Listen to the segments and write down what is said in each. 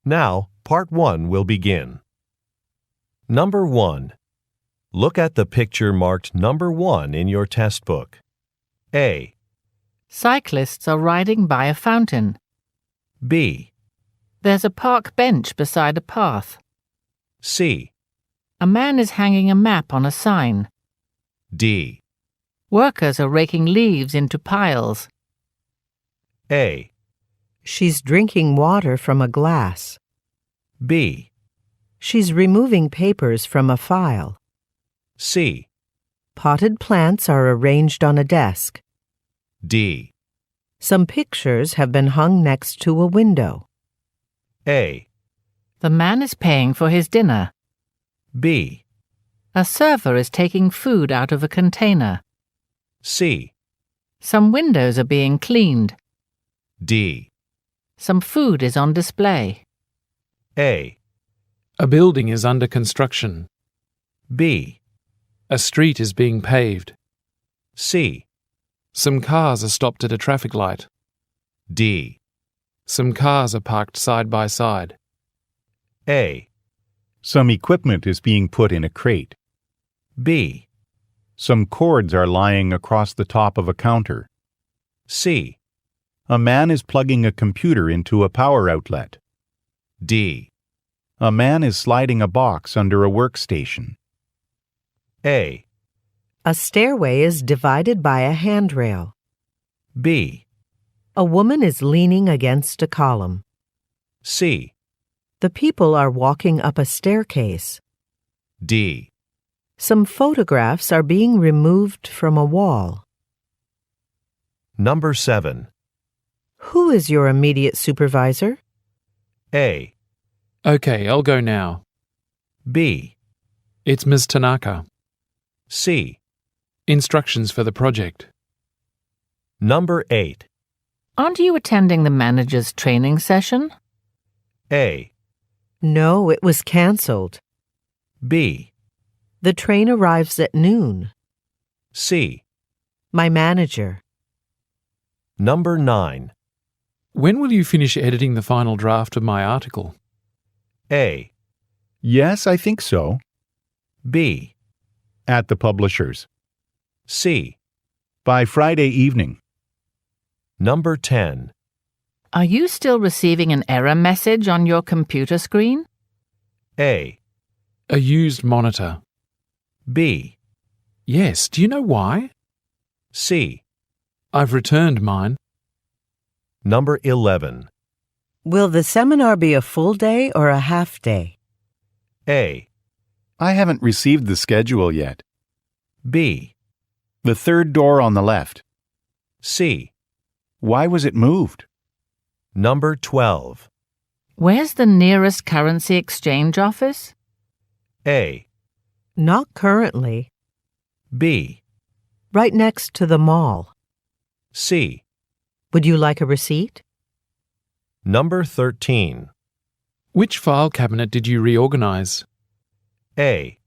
Now, Part 1 will begin. Number 1. Look at the picture marked number 1 in your test book. A. Cyclists are riding by a fountain. B. There's a park bench beside a path. C. A man is hanging a map on a sign. D. Workers are raking leaves into piles. A. She's drinking water from a glass. B. She's removing papers from a file. C. Potted plants are arranged on a desk. D. Some pictures have been hung next to a window. A. The man is paying for his dinner. B. A server is taking food out of a container. C. Some windows are being cleaned. D. Some food is on display. A. A building is under construction. B. A street is being paved. C. Some cars are stopped at a traffic light. D. Some cars are parked side by side. A. Some equipment is being put in a crate. B. Some cords are lying across the top of a counter. C. A man is plugging a computer into a power outlet. D. A man is sliding a box under a workstation. A. A stairway is divided by a handrail. B. A woman is leaning against a column. C. The people are walking up a staircase. D. Some photographs are being removed from a wall. Number 7. Who is your immediate supervisor? A. Okay, I'll go now. B. It's Ms. Tanaka. C. Instructions for the project. Number 8. Aren't you attending the manager's training session? A. No, it was cancelled. B. The train arrives at noon. C. My manager. Number 9. When will you finish editing the final draft of my article? A. Yes, I think so. B. At the publishers. C. By Friday evening. Number 10. Are you still receiving an error message on your computer screen? A. A used monitor. B. Yes, do you know why? C. I've returned mine. Number 11. Will the seminar be a full day or a half day? A. I haven't received the schedule yet. B. The third door on the left. C. Why was it moved? Number 12. Where's the nearest currency exchange office? A. Not currently. B. Right next to the mall. C. Would you like a receipt? Number 13. Which file cabinet did you reorganize? A.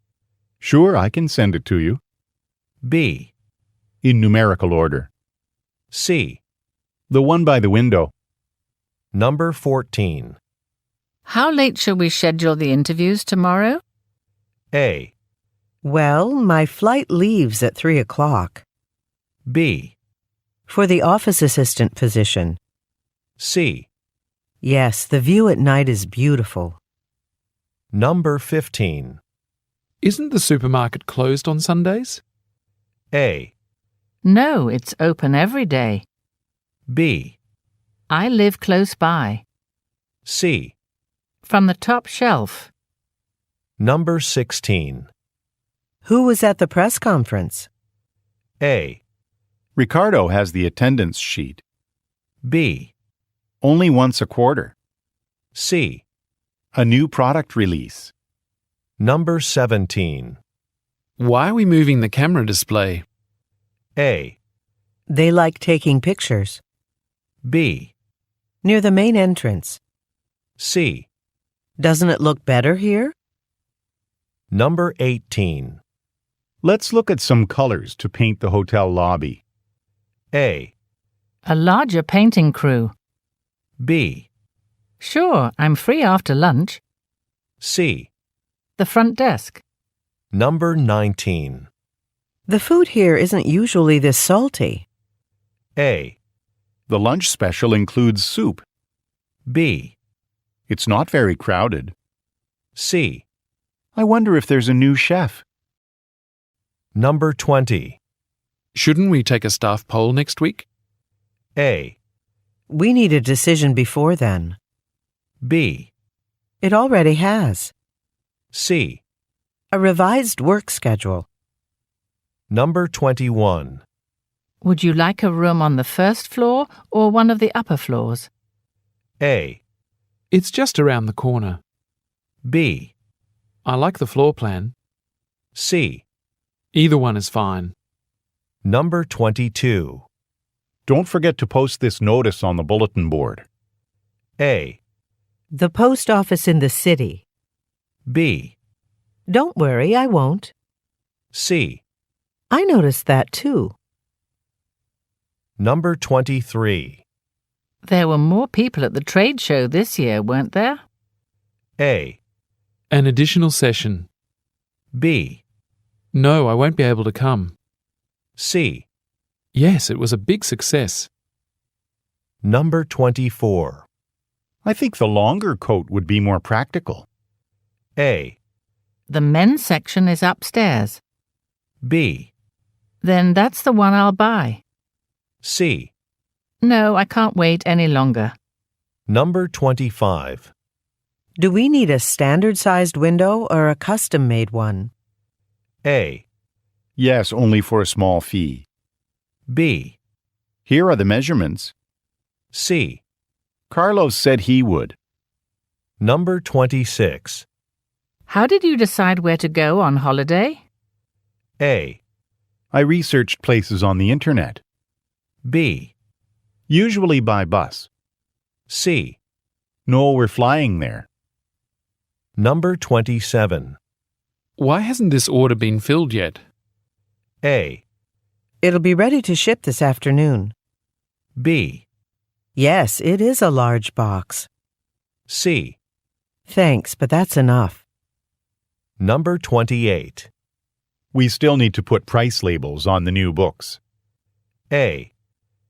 Sure, I can send it to you. B. In numerical order. C. The one by the window. Number 14. How late shall we schedule the interviews tomorrow? A. Well, my flight leaves at 3 o'clock. B. For the office assistant position. C. Yes, the view at night is beautiful. Number 15. Isn't the supermarket closed on Sundays? A. No, it's open every day. B. I live close by. C. From the top shelf. Number 16. Who was at the press conference? A. Ricardo has the attendance sheet. B. Only once a quarter. C. A new product release. Number 17. Why are we moving the camera display? A. They like taking pictures. B. Near the main entrance. C. Doesn't it look better here? Number 18. Let's look at some colors to paint the hotel lobby. A. A larger painting crew. B. Sure, I'm free after lunch. C. The front desk. Number 19. The food here isn't usually this salty. A. The lunch special includes soup. B. It's not very crowded. C. I wonder if there's a new chef. Number 20. Shouldn't we take a staff poll next week? A. We need a decision before then. B. It already has. C. A revised work schedule. Number 21. Would you like a room on the first floor or one of the upper floors? A. It's just around the corner. B. I like the floor plan. C. Either one is fine. Number 22. Don't forget to post this notice on the bulletin board. A. The post office in the city. B. Don't worry, I won't. C. I noticed that too. Number 23. There were more people at the trade show this year, weren't there? A. An additional session. B. No, I won't be able to come. C. Yes, it was a big success. Number 24. I think the longer coat would be more practical. A. The men's section is upstairs. B. Then that's the one I'll buy. C. No, I can't wait any longer. Number 25. Do we need a standard-sized window or a custom-made one? A. Yes, only for a small fee. B. Here are the measurements. C. Carlos said he would. Number 26. How did you decide where to go on holiday? A. I researched places on the internet. B. Usually by bus. C. No, we're flying there. Number 27. Why hasn't this order been filled yet? A. It'll be ready to ship this afternoon. B. Yes, it is a large box. C. Thanks, but that's enough. Number 28. We still need to put price labels on the new books. A.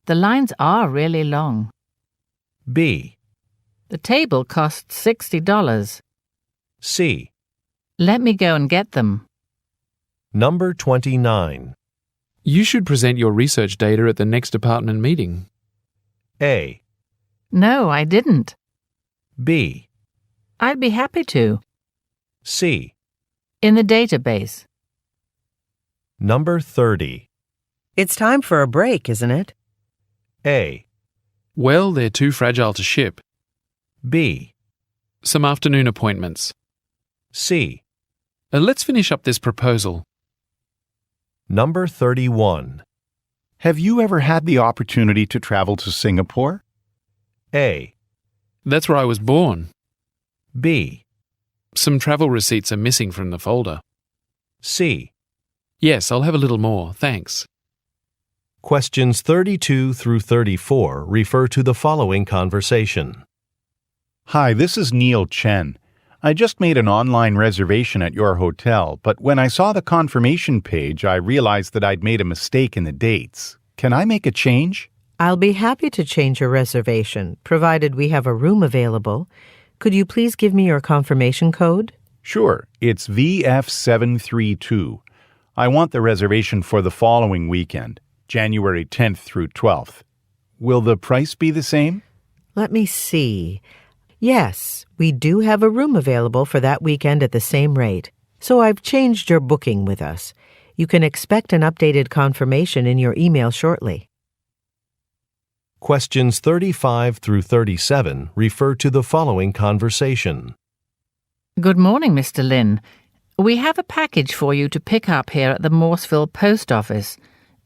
The lines are really long. B. The table costs $60. C. Let me go and get them. Number 29. You should present your research data at the next department meeting. A. No, I didn't. B. I'd be happy to. C. In the database. Number 30. It's time for a break, isn't it? A. Well, they're too fragile to ship. B. Some afternoon appointments. C. Let's finish up this proposal. Number 31. Have you ever had the opportunity to travel to Singapore? A. That's where I was born. B. Some travel receipts are missing from the folder. C. Yes, I'll have a little more, thanks. Questions 32 through 34 refer to the following conversation. Hi, this is Neil Chen. I just made an online reservation at your hotel, but when I saw the confirmation page, I realized that I'd made a mistake in the dates. Can I make a change? I'll be happy to change your reservation, provided we have a room available. Could you please give me your confirmation code? Sure, it's VF732. I want the reservation for the following weekend, January 10th through 12th. Will the price be the same? Let me see. Yes, we do have a room available for that weekend at the same rate. So I've changed your booking with us. You can expect an updated confirmation in your email shortly. Questions 35 through 37 refer to the following conversation. Good morning, Mr. Lin. We have a package for you to pick up here at the Morseville Post Office.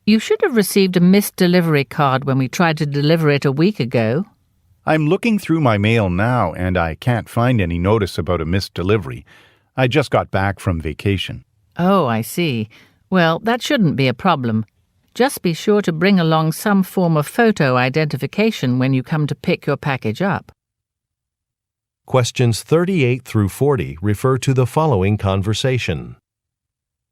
You should have received a missed delivery card when we tried to deliver it a week ago. I'm looking through my mail now, and I can't find any notice about a missed delivery. I just got back from vacation. Oh, I see. Well, that shouldn't be a problem. Just be sure to bring along some form of photo identification when you come to pick your package up. Questions 38 through 40 refer to the following conversation.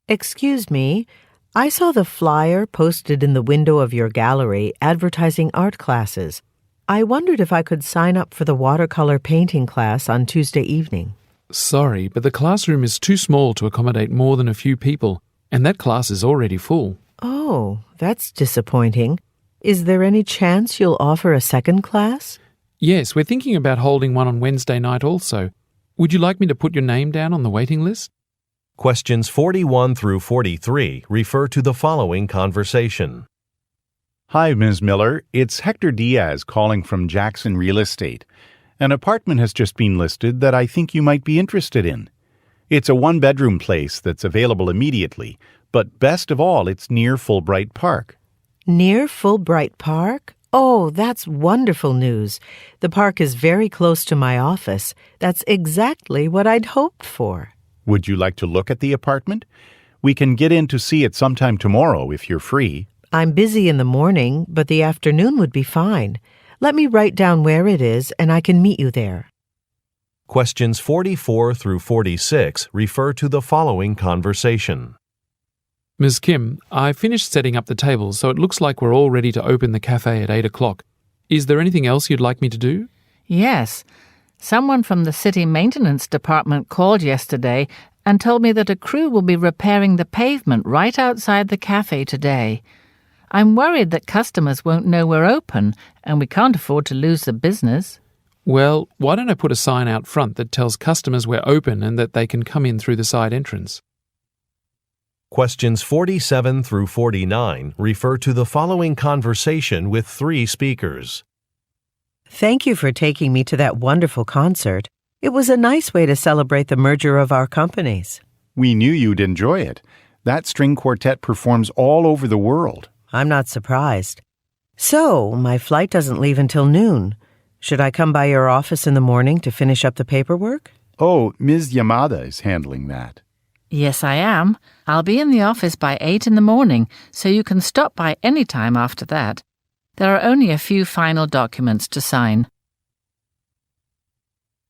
Excuse me, I saw the flyer posted in the window of your gallery advertising art classes. I wondered if I could sign up for the watercolor painting class on Tuesday evening. Sorry, but the classroom is too small to accommodate more than a few people, and that class is already full. Oh, that's disappointing. Is there any chance you'll offer a second class? Yes, we're thinking about holding one on Wednesday night also. Would you like me to put your name down on the waiting list? Questions 41 through 43 refer to the following conversation. Hi, Ms. Miller. It's Hector Diaz calling from Jackson Real Estate. An apartment has just been listed that I think you might be interested in. It's a one-bedroom place that's available immediately, but best of all, it's near Fulbright Park. Near Fulbright Park? Oh, that's wonderful news. The park is very close to my office. That's exactly what I'd hoped for. Would you like to look at the apartment? We can get in to see it sometime tomorrow if you're free. I'm busy in the morning, but the afternoon would be fine. Let me write down where it is, and I can meet you there. Questions 44 through 46 refer to the following conversation. Ms. Kim, I finished setting up the tables, so it looks like we're all ready to open the cafe at 8 o'clock. Is there anything else you'd like me to do? Yes. Someone from the city maintenance department called yesterday and told me that a crew will be repairing the pavement right outside the cafe today. I'm worried that customers won't know we're open and we can't afford to lose the business. Well, why don't I put a sign out front that tells customers we're open and that they can come in through the side entrance? Questions 47 through 49 refer to the following conversation with 3 speakers. Thank you for taking me to that wonderful concert. It was a nice way to celebrate the merger of our companies. We knew you'd enjoy it. That string quartet performs all over the world. I'm not surprised. So, my flight doesn't leave until noon. Should I come by your office in the morning to finish up the paperwork? Oh, Ms. Yamada is handling that. Yes, I am. I'll be in the office by 8 in the morning, so you can stop by any time after that. There are only a few final documents to sign.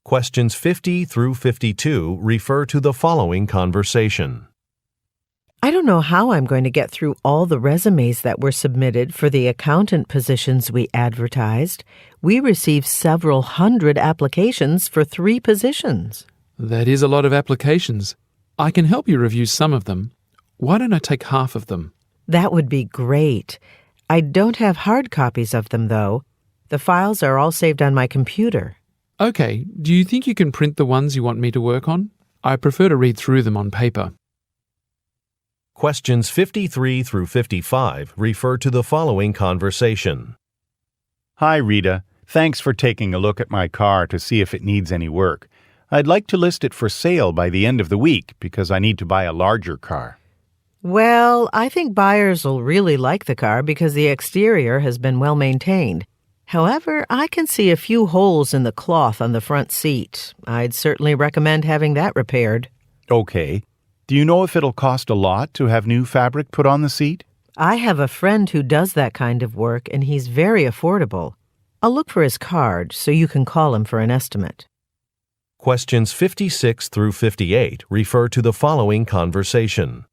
Questions 50 through 52 refer to the following conversation. I don't know how I'm going to get through all the resumes that were submitted for the accountant positions we advertised. We received several hundred applications for 3 positions. That is a lot of applications. I can help you review some of them. Why don't I take half of them? That would be great. I don't have hard copies of them, though. The files are all saved on my computer. Okay, do you think you can print the ones you want me to work on? I prefer to read through them on paper. Questions 53 through 55 refer to the following conversation. Hi, Rita. Thanks for taking a look at my car to see if it needs any work. I'd like to list it for sale by the end of the week because I need to buy a larger car. Well, I think buyers will really like the car because the exterior has been well maintained. However, I can see a few holes in the cloth on the front seat. I'd certainly recommend having that repaired. Okay. Do you know if it'll cost a lot to have new fabric put on the seat? I have a friend who does that kind of work, and he's very affordable. I'll look for his card so you can call him for an estimate. Questions 56 through 58 refer to the following conversation.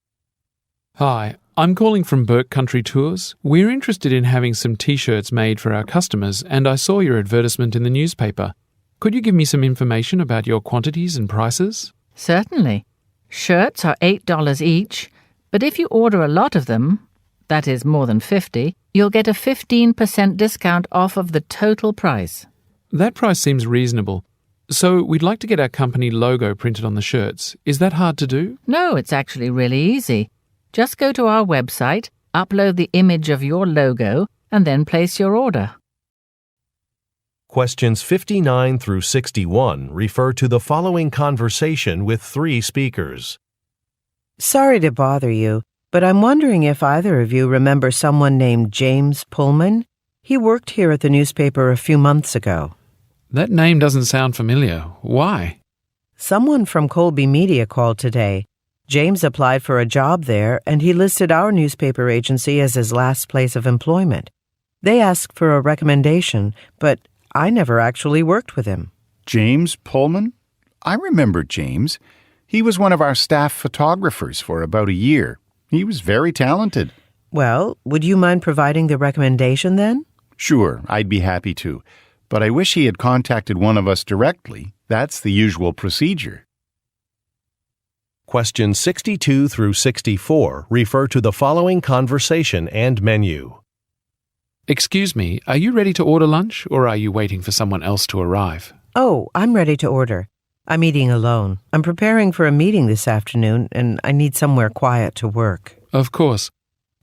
Hi, I'm calling from Burke Country Tours. We're interested in having some T-shirts made for our customers, and I saw your advertisement in the newspaper. Could you give me some information about your quantities and prices? Certainly. Shirts are $8 each, but if you order a lot of them, that is more than 50, you'll get a 15% discount off of the total price. That price seems reasonable. So we'd like to get our company logo printed on the shirts. Is that hard to do? No, it's actually really easy. Just go to our website, upload the image of your logo, and then place your order. Questions 59 through 61 refer to the following conversation with 3 speakers. Sorry to bother you, but I'm wondering if either of you remember someone named James Pullman. He worked here at the newspaper a few months ago. That name doesn't sound familiar. Why? Someone from Colby Media called today. James applied for a job there, and he listed our newspaper agency as his last place of employment. They asked for a recommendation, but I never actually worked with him. James Pullman? I remember James. He was one of our staff photographers for about a year. He was very talented. Well, would you mind providing the recommendation then? Sure, I'd be happy to. But I wish he had contacted one of us directly. That's the usual procedure. Questions 62 through 64 refer to the following conversation and menu. Excuse me, are you ready to order lunch or are you waiting for someone else to arrive? Oh, I'm ready to order. I'm eating alone. I'm preparing for a meeting this afternoon, and I need somewhere quiet to work. Of course.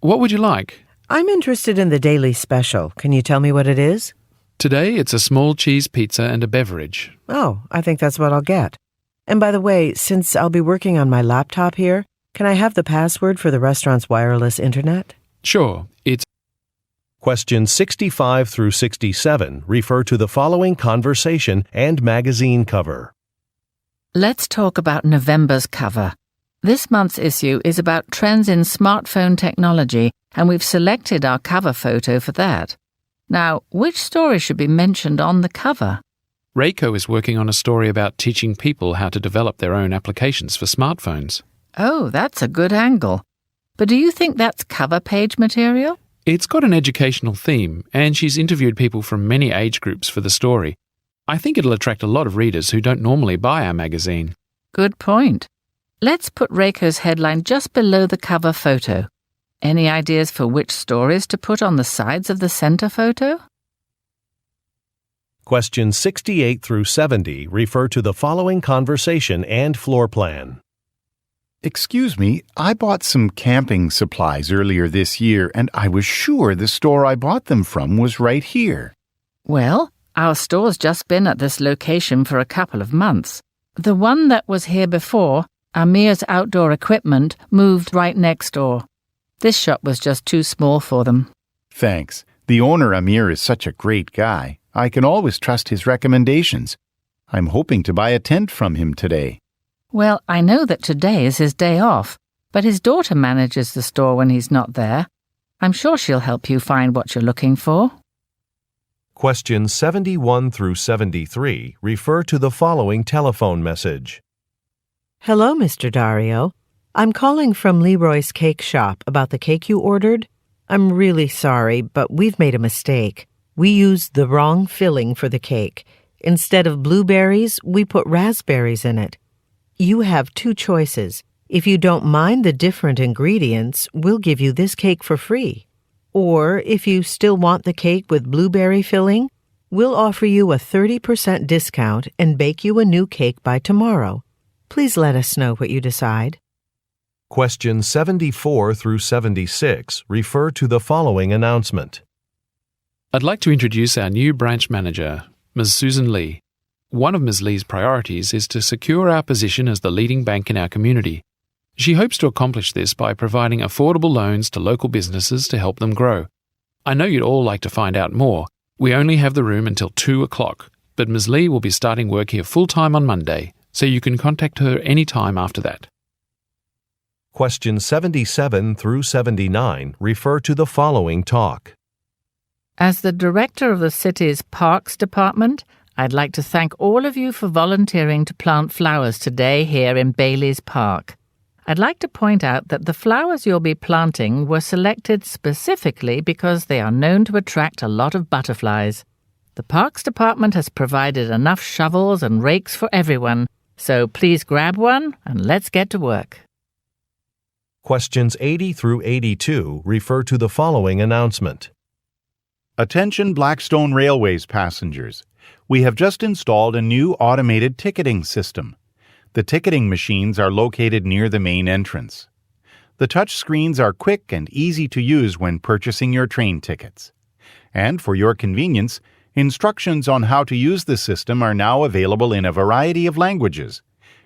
What would you like? I'm interested in the daily special. Can you tell me what it is? Today it's a small cheese pizza and a beverage. Oh, I think that's what I'll get. And by the way, since I'll be working on my laptop here, can I have the password for the restaurant's wireless internet? Sure, it's Questions 65 through 67 refer to the following conversation and magazine cover. Let's talk about November's cover. This month's issue is about trends in smartphone technology, and we've selected our cover photo for that. Now, which story should be mentioned on the cover? Reiko is working on a story about teaching people how to develop their own applications for smartphones. Oh, that's a good angle. But do you think that's cover page material? It's got an educational theme, and she's interviewed people from many age groups for the story. I think it'll attract a lot of readers who don't normally buy our magazine. Good point. Let's put Reiko's headline just below the cover photo. Any ideas for which stories to put on the sides of the center photo? Questions 68 through 70 refer to the following conversation and floor plan. Excuse me, I bought some camping supplies earlier this year, and I was sure the store I bought them from was right here. Well, our store's just been at this location for a couple of months. The one that was here before, Amir's outdoor equipment, moved right next door. This shop was just too small for them. Thanks. The owner, Amir, is such a great guy. I can always trust his recommendations. I'm hoping to buy a tent from him today. Well, I know that today is his day off, but his daughter manages the store when he's not there. I'm sure she'll help you find what you're looking for. Questions 71 through 73 refer to the following telephone message. Hello, Mr. Dario. I'm calling from Leroy's Cake Shop about the cake you ordered. I'm really sorry, but we've made a mistake. We used the wrong filling for the cake. Instead of blueberries, we put raspberries in it. You have two choices. If you don't mind the different ingredients, we'll give you this cake for free. Or if you still want the cake with blueberry filling, we'll offer you a 30% discount and bake you a new cake by tomorrow. Please let us know what you decide. Questions 74 through 76 refer to the following announcement. I'd like to introduce our new branch manager, Ms. Susan Lee. One of Ms. Lee's priorities is to secure our position as the leading bank in our community. She hopes to accomplish this by providing affordable loans to local businesses to help them grow. I know you'd all like to find out more. We only have the room until 2 o'clock, but Ms. Lee will be starting work here full-time on Monday, so you can contact her any time after that. Questions 77 through 79 refer to the following talk. As the director of the city's Parks Department, I'd like to thank all of you for volunteering to plant flowers today here in Bailey's Park. I'd like to point out that the flowers you'll be planting were selected specifically because they are known to attract a lot of butterflies. The Parks Department has provided enough shovels and rakes for everyone, so please grab one and let's get to work. Questions 80 through 82 refer to the following announcement. Attention Blackstone Railways passengers. We have just installed a new automated ticketing system. The ticketing machines are located near the main entrance. The touch screens are quick and easy to use when purchasing your train tickets. And for your convenience, instructions on how to use the system are now available in a variety of languages,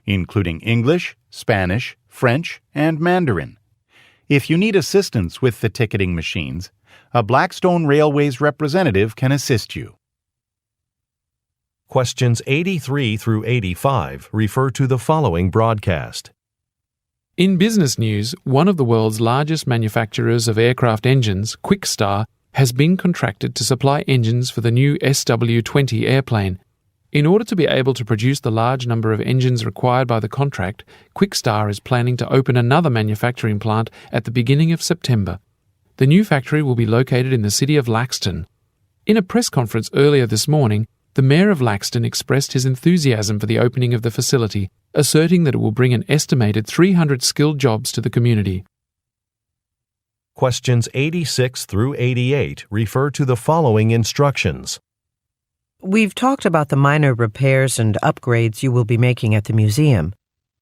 including English, Spanish, French, and Mandarin. If you need assistance with the ticketing machines, a Blackstone Railways representative can assist you. Questions 83 through 85 refer to the following broadcast. In business news, one of the world's largest manufacturers of aircraft engines, Quickstar, has been contracted to supply engines for the new SW-20 airplane. In order to be able to produce the large number of engines required by the contract, Quickstar is planning to open another manufacturing plant at the beginning of September. The new factory will be located in the city of Laxton. In a press conference earlier this morning, the Mayor of Laxton expressed his enthusiasm for the opening of the facility, asserting that it will bring an estimated 300 skilled jobs to the community. Questions 86 through 88 refer to the following instructions. We've talked about the minor repairs and upgrades you will be making at the museum.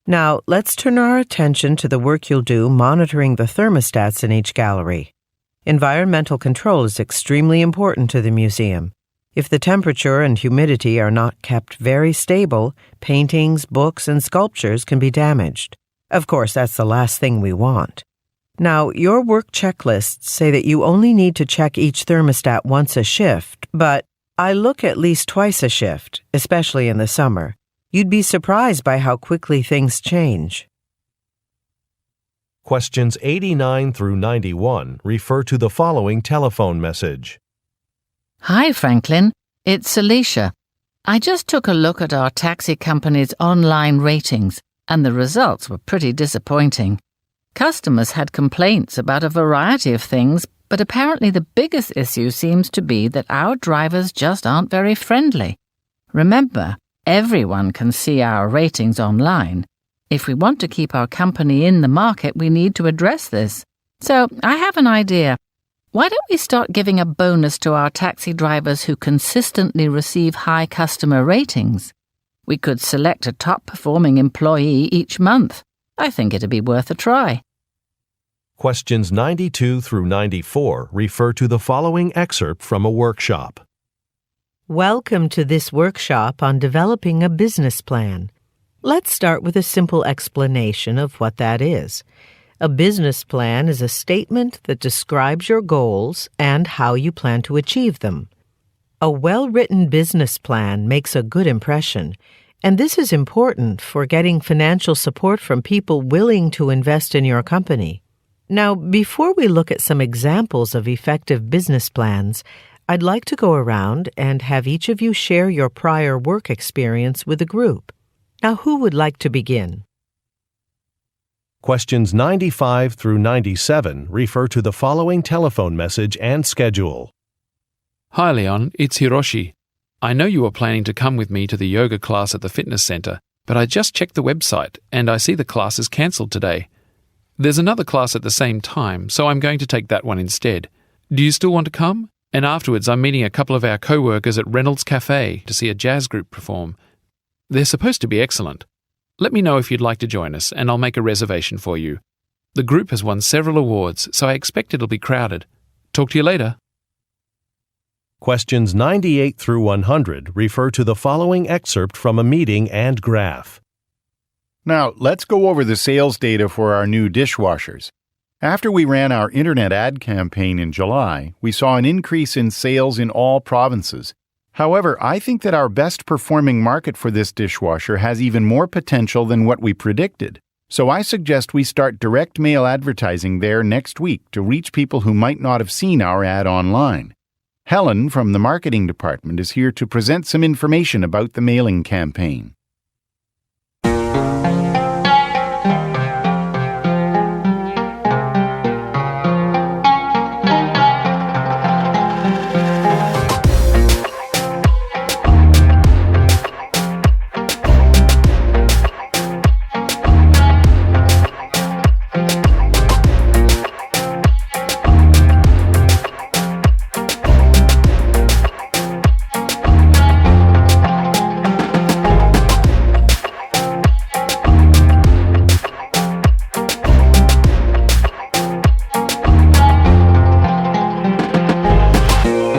Now, let's turn our attention to the work you'll do monitoring the thermostats in each gallery. Environmental control is extremely important to the museum. If the temperature and humidity are not kept very stable, paintings, books, and sculptures can be damaged. Of course, that's the last thing we want. Now, your work checklists say that you only need to check each thermostat once a shift, but I look at least twice a shift, especially in the summer. You'd be surprised by how quickly things change. Questions 89 through 91 refer to the following telephone message. Hi, Franklin. It's Alicia. I just took a look at our taxi company's online ratings, and the results were pretty disappointing. Customers had complaints about a variety of things, but apparently the biggest issue seems to be that our drivers just aren't very friendly. Remember, everyone can see our ratings online. If we want to keep our company in the market, we need to address this. So, I have an idea. Why don't we start giving a bonus to our taxi drivers who consistently receive high customer ratings? We could select a top-performing employee each month. I think it'd be worth a try. Questions 92 through 94 refer to the following excerpt from a workshop. Welcome to this workshop on developing a business plan. Let's start with a simple explanation of what that is. A business plan is a statement that describes your goals and how you plan to achieve them. A well-written business plan makes a good impression, and this is important for getting financial support from people willing to invest in your company. Now, before we look at some examples of effective business plans, I'd like to go around and have each of you share your prior work experience with the group. Now, who would like to begin? Questions 95 through 97 refer to the following telephone message and schedule. Hi, Leon. It's Hiroshi. I know you were planning to come with me to the yoga class at the fitness center, but I just checked the website and I see the class is cancelled today. There's another class at the same time, so I'm going to take that one instead. Do you still want to come? And afterwards, I'm meeting a couple of our co-workers at Reynolds Cafe to see a jazz group perform. They're supposed to be excellent. Let me know if you'd like to join us, and I'll make a reservation for you. The group has won several awards, so I expect it'll be crowded. Talk to you later. Questions 98 through 100 refer to the following excerpt from a meeting and graph. Now, let's go over the sales data for our new dishwashers. After we ran our internet ad campaign in July, we saw an increase in sales in all provinces. However, I think that our best performing market for this dishwasher has even more potential than what we predicted. So I suggest we start direct mail advertising there next week to reach people who might not have seen our ad online. Helen from the marketing department is here to present some information about the mailing campaign.